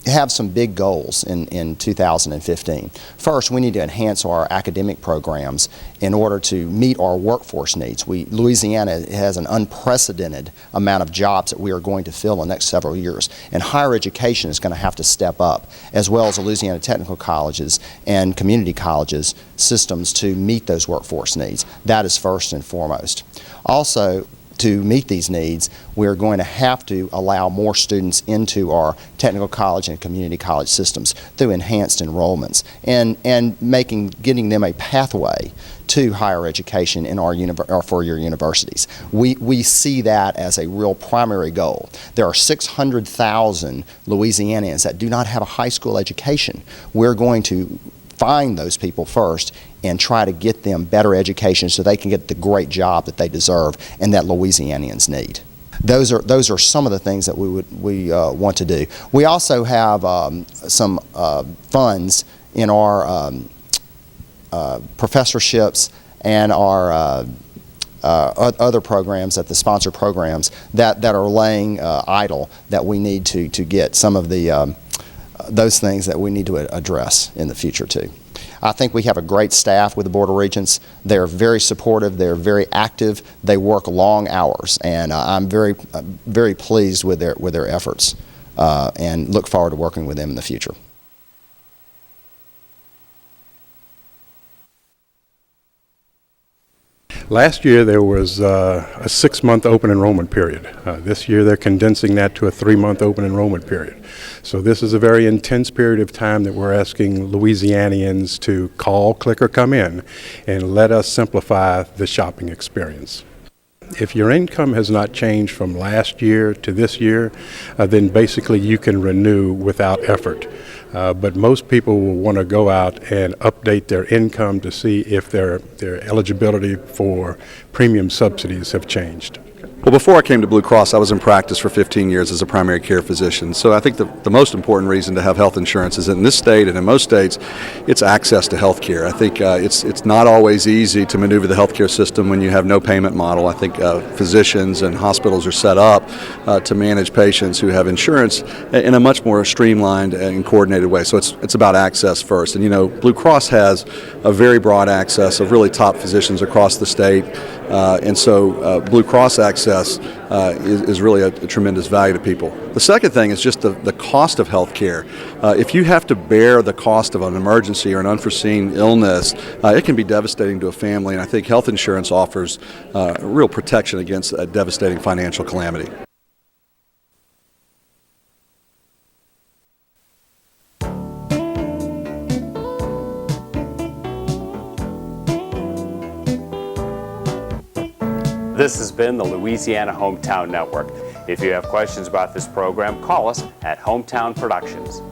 Speaker 12: have some big goals in 2015. First, we need to enhance our academic programs in order to meet our workforce needs. Louisiana has an unprecedented amount of jobs that we are going to fill in the next several years, and higher education is going to have to step up, as well as the Louisiana Technical Colleges and community colleges systems to meet those workforce needs. That is first and foremost. Also, to meet these needs, we're going to have to allow more students into our technical college and community college systems through enhanced enrollments and getting them a pathway to higher education in our four-year universities. We see that as a real primary goal. There are 600,000 Louisianians that do not have a high school education. We're going to find those people first and try to get them better education so they can get the great job that they deserve and that Louisianians need. Those are some of the things that we want to do. We also have some funds in our professorships and our other programs, the sponsor programs that are laying idle, that we need to get some of the those things that we need to address in the future too. I think we have a great staff with the Board of Regents. They're very supportive, they're very active, they work long hours, and I'm very pleased with their efforts and look forward to working with them in the future.
Speaker 13: Last year there was a 6-month open enrollment period. This year they're condensing that to a 3-month open enrollment period. So this is a very intense period of time that we're asking Louisianians to call, click, or come in and let us simplify the shopping experience. If your income has not changed from last year to this year, then basically you can renew without effort. But most people will want to go out and update their income to see if their eligibility for premium subsidies have changed.
Speaker 14: Well, before I came to Blue Cross, I was in practice for 15 years as a primary care physician. So I think the most important reason to have health insurance is that in this state and in most states, it's access to health care. I think it's not always easy to maneuver the healthcare system when you have no payment model. I think physicians and hospitals are set up to manage patients who have insurance in a much more streamlined and coordinated way. So it's about access first. And you know, Blue Cross has a very broad access of really top physicians across the state. And so Blue Cross access is really a tremendous value to people. The second thing is just the cost of health care. If you have to bear the cost of an emergency or an unforeseen illness, it can be devastating to a family, and I think health insurance offers real protection against a devastating financial calamity.
Speaker 1: This has been the Louisiana Hometown Network. If you have questions about this program, call us at Hometown Productions.